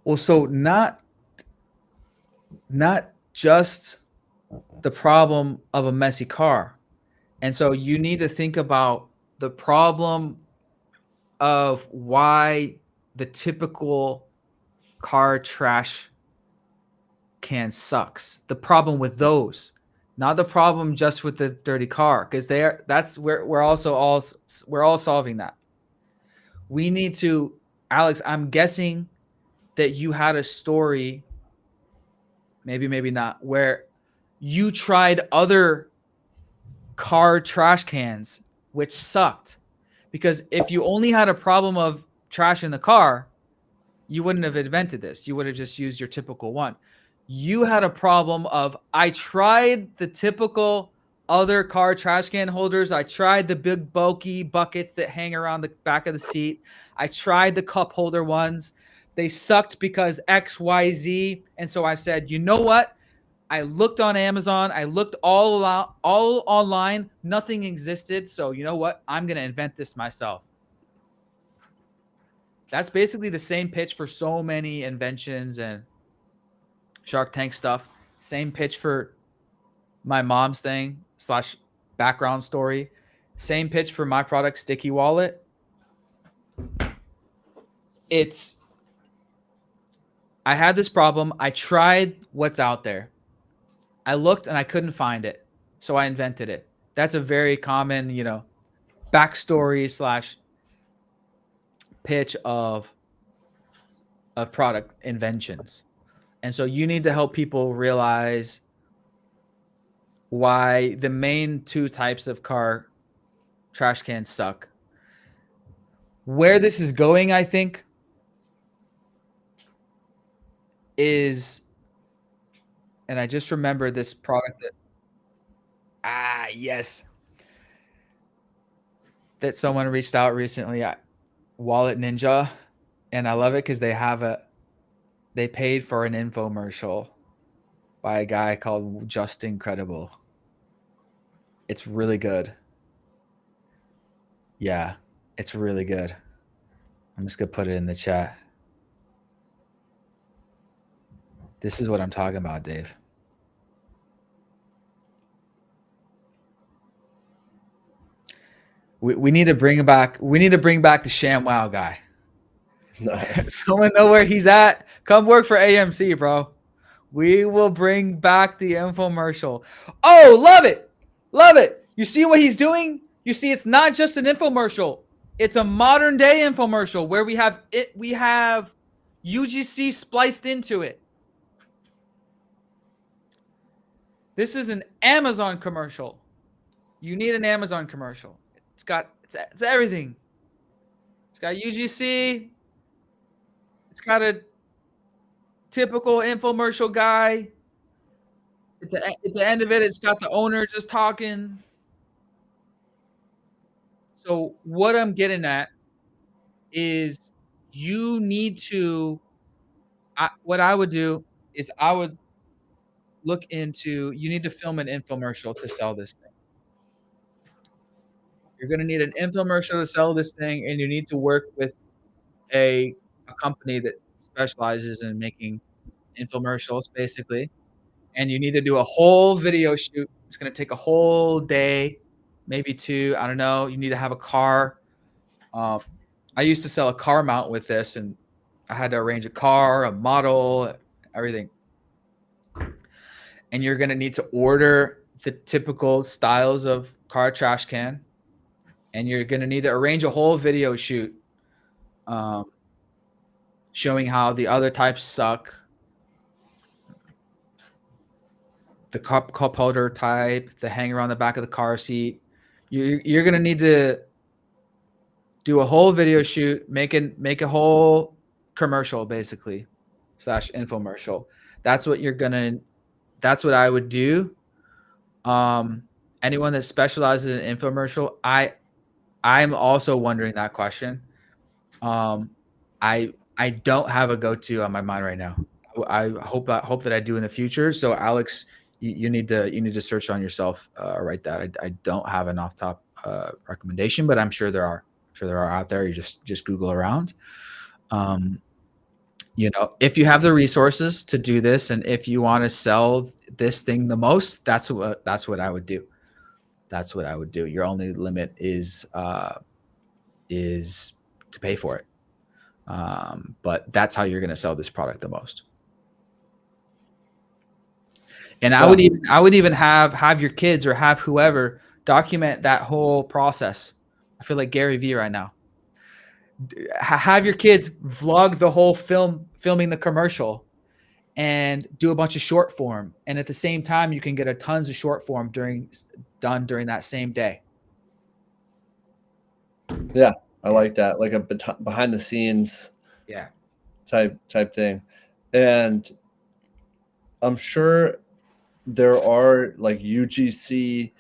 Well, so not just the problem of a messy car. And so you need to think about the problem of why the typical car trash can sucks. The problem with those, not the problem just with the dirty car, because that's where we're all solving that. We need to, Alex, I'm guessing that you had a story, maybe not, where you tried other car trash cans which sucked. Because if you only had a problem of trash in the car, you wouldn't have invented this. You would have just used your typical one. You had a problem of, I tried the typical other car trash can holders. I tried the big bulky buckets that hang around the back of the seat. I tried the cup holder ones. They sucked because X, Y, Z. And so I said, you know what? I looked on Amazon. I looked all online. Nothing existed. So you know what? I'm going to invent this myself. That's basically the same pitch for so many inventions and Shark Tank stuff. Same pitch for my mom's thing / background story. Same pitch for my product, Sticky Wallet. I had this problem. I tried what's out there. I looked and I couldn't find it. So I invented it. That's a very common, backstory / pitch of product inventions. And so you need to help people realize why the main two types of car trash cans suck. Where this is going, I think, is, and I just remember this product that someone reached out recently at Wallet Ninja, and I love it because they paid for an infomercial by a guy called Just Incredible. It's really good. Yeah, it's really good. I'm just going to put it in the chat. This is what I'm talking about, Dave. We need to bring back the ShamWow guy. Nice. Someone know where he's at? Come work for AMC, bro. We will bring back the infomercial. Oh, love it. Love it. You see what he's doing? You see, it's not just an infomercial. It's a modern day infomercial where we have UGC spliced into it. This is an Amazon commercial. You need an Amazon commercial. It's everything. It's got UGC. It's got a typical infomercial guy. At the end of it, it's got the owner just talking. So what I'm getting at is you need to, what I would do is I would look into, you need to film an infomercial to sell this thing. You're going to need an infomercial to sell this thing, and you need to work with a company that specializes in making infomercials, basically. And you need to do a whole video shoot. It's going to take a whole day, maybe two. I don't know. You need to have a car. I used to sell a car mount with this, and I had to arrange a car, a model, everything. And you're going to need to order the typical styles of car trash can. And you're going to need to arrange a whole video shoot showing how the other types suck. The cup holder type, the hanger on the back of the car seat. You're going to need to do a whole video shoot, make a whole commercial basically / infomercial. That's what that's what I would do. Anyone that specializes in infomercial, I'm also wondering that question. I don't have a go-to on my mind right now. I hope that I do in the future. So Alex, you need to search on yourself, write that. I don't have an off top recommendation, but I'm sure there are. I'm sure there are out there. You just Google around. If you have the resources to do this, and if you want to sell this thing the most, that's what I would do. That's what I would do. Your only limit is to pay for it. But that's how you're going to sell this product the most. And I would even have your kids or have whoever document that whole process. I feel like Gary Vee right now. Have your kids vlog the whole filming the commercial, and do a bunch of short form. And at the same time, you can get a tons of short form done during that same day. Yeah, I like that, like a behind the scenes type thing. And I'm sure there are like UGC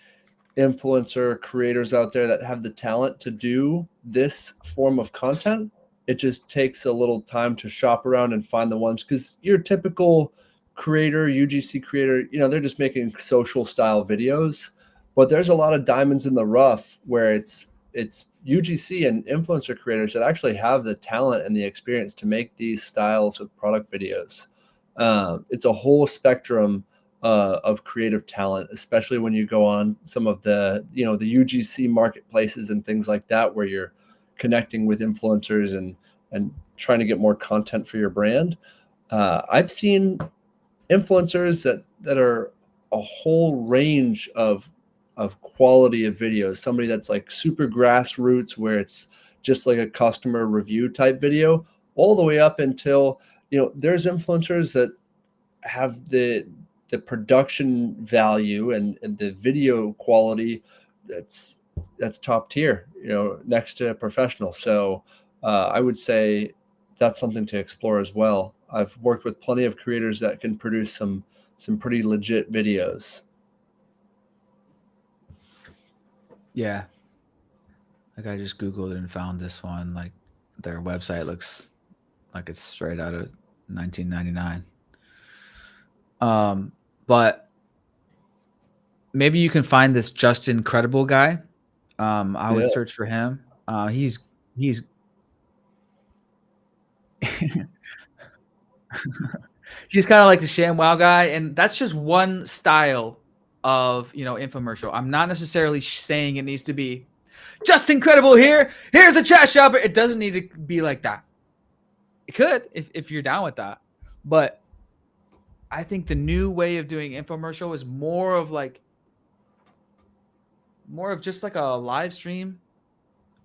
influencer creators out there that have the talent to do this form of content. It just takes a little time to shop around and find the ones, because your typical creator, UGC creator, they're just making social style videos, but there's a lot of diamonds in the rough where it's UGC and influencer creators that actually have the talent and the experience to make these styles of product videos. It's a whole spectrum of creative talent, especially when you go on some of the the UGC marketplaces and things like that, where you're connecting with influencers and trying to get more content for your brand. I've seen influencers that are a whole range of quality of videos. Somebody that's like super grassroots, where it's just like a customer review type video, all the way up until there's influencers that have the production value and the video quality that's top tier, next to professional. So I would say that's something to explore as well. I've worked with plenty of creators that can produce some pretty legit videos. Yeah. Like I just Googled it and found this one. Like their website looks like it's straight out of 1999. But maybe you can find this Justin Credible guy. I would search for him. He's he's kind of like the ShamWow guy, and that's just one style of infomercial. I'm not necessarily saying it needs to be just incredible here. Here's the chat shopper. It doesn't need to be like that. It could if you're down with that, but I think the new way of doing infomercial is more of just like a live stream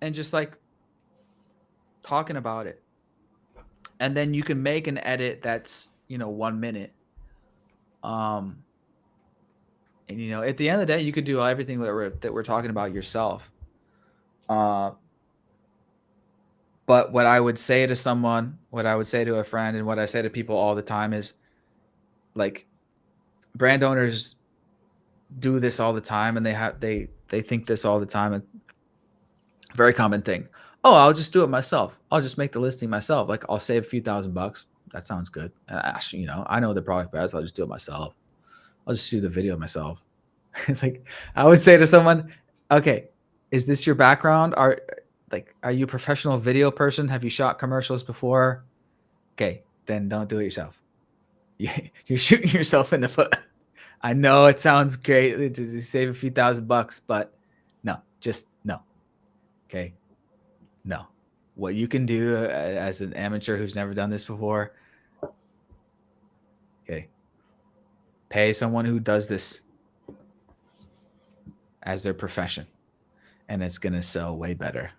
and just like talking about it. And then you can make an edit that's 1 minute. And at the end of the day, you could do everything that we're talking about yourself. But what I would say to someone, what I would say to a friend, and what I say to people all the time is, like, brand owners do this all the time, and they think this all the time. And very common thing. Oh, I'll just do it myself. I'll just make the listing myself. Like, I'll save a few $1,000. That sounds good. Actually, I know the product best. I'll just do it myself. I'll just do the video myself. It's like, I would say to someone, okay, is this your background? Are you a professional video person? Have you shot commercials before? Okay, then don't do it yourself. You're shooting yourself in the foot. I know it sounds great to save a few $1,000, but no, just no. Okay. No. What you can do as an amateur who's never done this before, okay, pay someone who does this as their profession, and it's going to sell way better.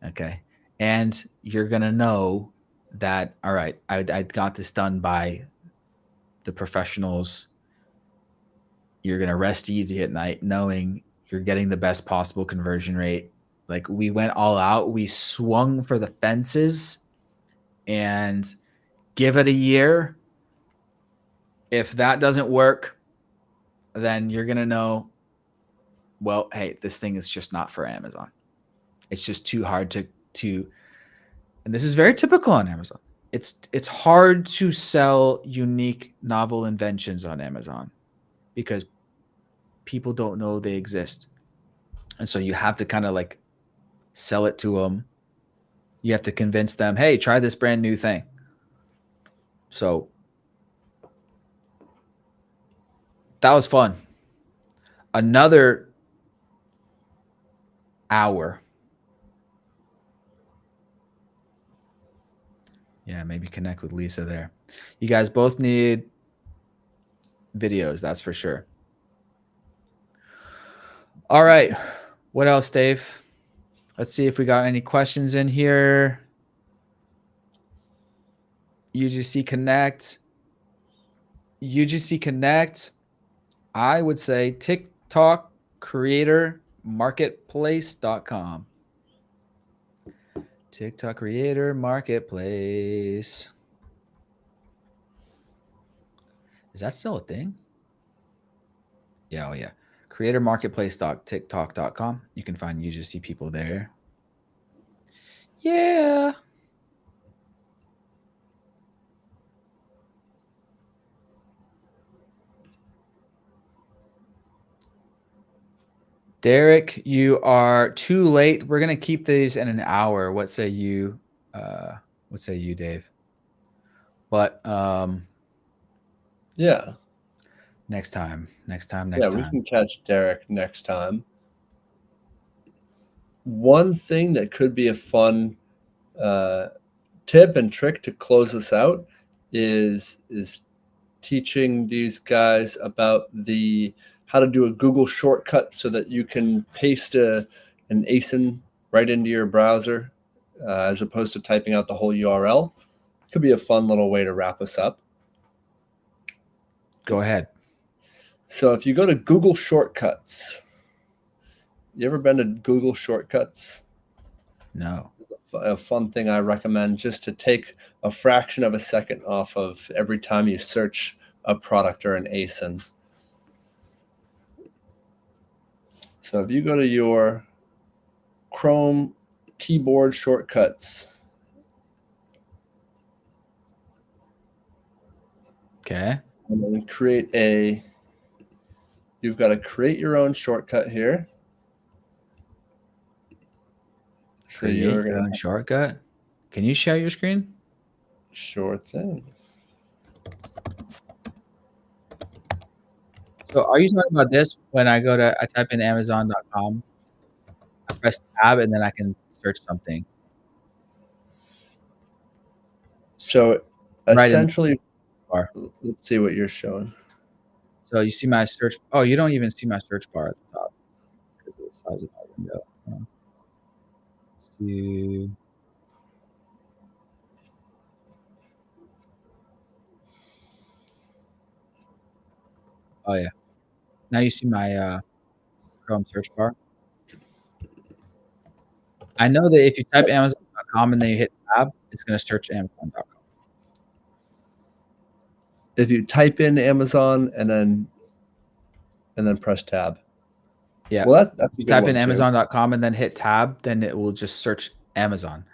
Okay. And you're going to know that, all right, I got this done by the professionals. You're going to rest easy at night knowing you're getting the best possible conversion rate. Like, we went all out. We swung for the fences and give it a year. If that doesn't work, then you're going to know, well, hey, this thing is just not for Amazon. It's just too hard to, and this is very typical on Amazon. It's hard to sell unique novel inventions on Amazon because people don't know they exist. And so you have to kind of like sell it to them. You have to convince them, hey, try this brand new thing. So that was fun. Another hour. Yeah, maybe connect with Lisa there. You guys both need videos, that's for sure. All right. What else, Dave? Let's see if we got any questions in here. UGC Connect. UGC Connect. I would say TikTok Creator Marketplace.com. TikTok Creator Marketplace. Is that still a thing? Yeah, oh yeah. Creatormarketplace.tiktok.com. You can find UGC people there. Yeah. Derek, you are too late. We're gonna keep these in an hour. What say you? What say you, Dave? But Yeah. Next time. Yeah, we can catch Derek next time. One thing that could be a fun tip and trick to close us out is teaching these guys about how to do a Google shortcut so that you can paste an ASIN right into your browser as opposed to typing out the whole URL. Could be a fun little way to wrap us up. Go ahead. So if you go to Google Shortcuts, you ever been to Google Shortcuts? No. A fun thing I recommend, just to take a fraction of a second off of every time you search a product or an ASIN. So if you go to your Chrome keyboard shortcuts. Okay. And then you've got to create your own shortcut here. Create your own shortcut. Can you share your screen? Sure thing. So are you talking about this when I type in Amazon.com, I press tab and then I can search something? So Right essentially, bar. Let's see what you're showing. So you see my search. Oh, you don't even see my search bar at the top because of the size of my window. Let's do. Oh yeah. Now you see my Chrome search bar. I know that if you type Amazon.com and then you hit tab, it's going to search Amazon.com. If you type in Amazon and then press tab. Yeah. Well, that's if you type in Amazon.com and then hit tab, then it will just search Amazon.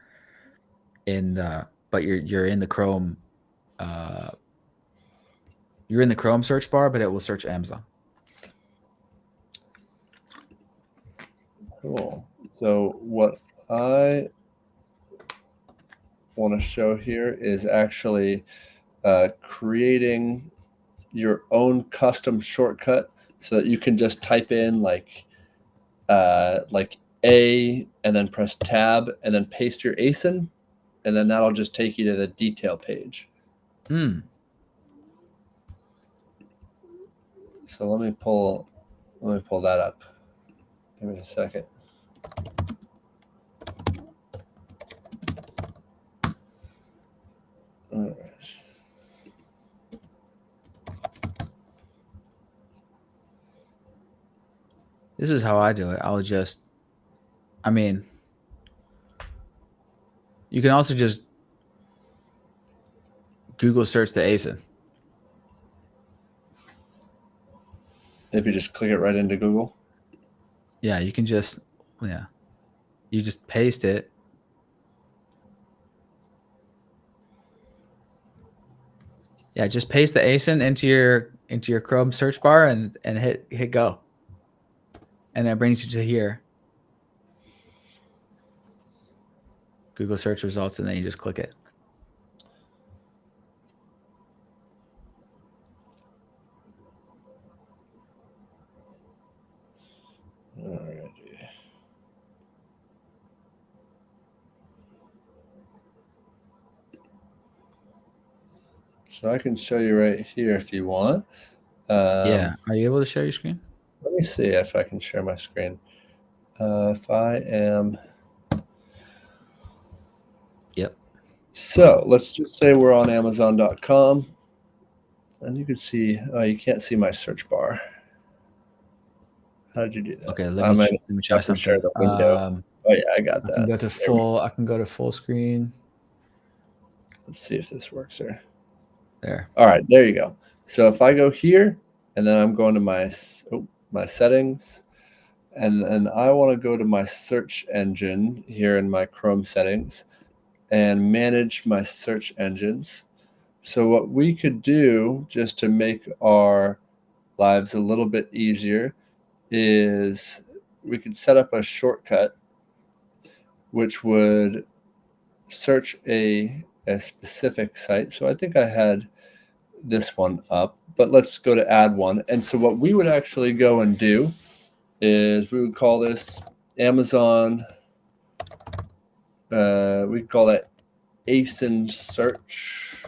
But you're in the Chrome. You're in the Chrome search bar, but it will search Amazon. Cool. So what I want to show here is actually creating your own custom shortcut so that you can just type in like A and then press tab and then paste your ASIN, and then that'll just take you to the detail page. So let me pull that up. Give me a second. All right. This is how I do it. You can also just Google search the ASIN. If you just click it right into Google. Yeah, you can just you just paste it. Yeah, just paste the ASIN into your Chrome search bar and hit go. And it brings you to here. Google search results, and then you just click it. Alrighty. So I can show you right here if you want. Yeah. Are you able to share your screen? Let me see if I can share my screen. If I am. Yep. So let's just say we're on Amazon.com. And you can see, you can't see my search bar. How did you do that? Okay, let me try have to share something. the window. Oh yeah, I got I that. can go to full. I can go to full screen. Let's see if this works here. There. All right, there you go. So if I go here, and then I'm going to my settings, and then I want to go to my search engine here in my Chrome settings, and manage my search engines. So what we could do, just to make our lives a little bit easier, is we could set up a shortcut which would search a specific site. So I think I had this one up, but let's go to add one. And so what we would actually go and do is we would call this Amazon, we'd call that ASIN search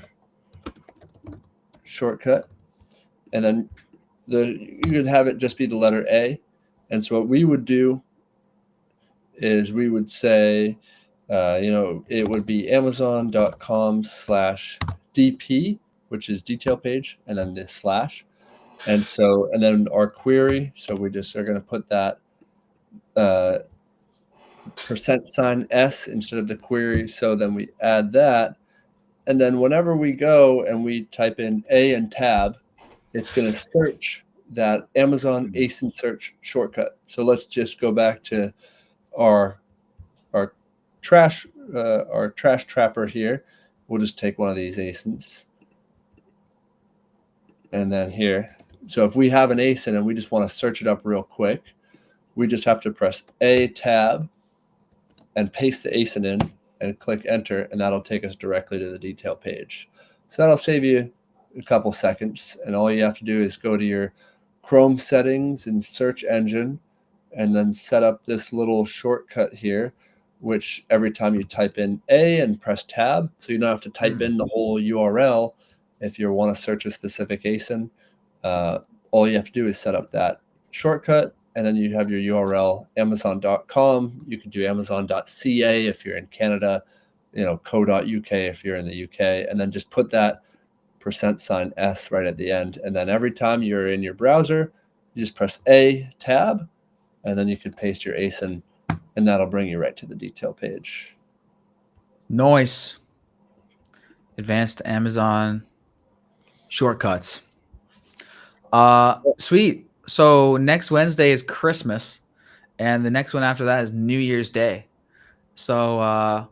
shortcut. And then you could have it just be the letter A. And so what we would do is we would say, it would be amazon.com/DP, which is detail page, and then this slash. And then our query. So we just are going to put that %S instead of the query. So then we add that. And then whenever we go and we type in A and tab, it's going to search that Amazon ASIN search shortcut. So let's just go back to our trash trapper here. We'll just take one of these ASINs. And then here. So if we have an ASIN and we just want to search it up real quick, we just have to press A tab and paste the ASIN in and click enter, and that'll take us directly to the detail page. So that'll save you a couple seconds, and all you have to do is go to your Chrome settings and search engine and then set up this little shortcut here, which every time you type in A and press tab, so you don't have to type in the whole URL if you want to search a specific ASIN. All you have to do is set up that shortcut, and then you have your URL, amazon.com. You can do amazon.ca if you're in Canada, co.uk if you're in the UK, and then just put that %S right at the end. And then every time you're in your browser, you just press A tab, and then you can paste your ASIN, and that'll bring you right to the detail page. Nice. Advanced Amazon shortcuts. Sweet. So next Wednesday is Christmas, and the next one after that is New Year's Day. So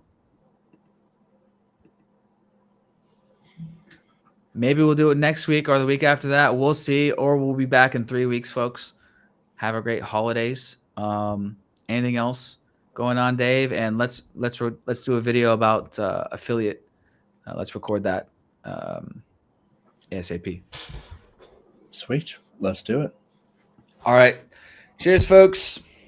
maybe we'll do it next week or the week after that. We'll see, or we'll be back in 3 weeks, folks. Have a great holidays. Anything else going on, Dave? And let's do a video about affiliate. Let's record that ASAP. Sweet. Let's do it. All right. Cheers, folks.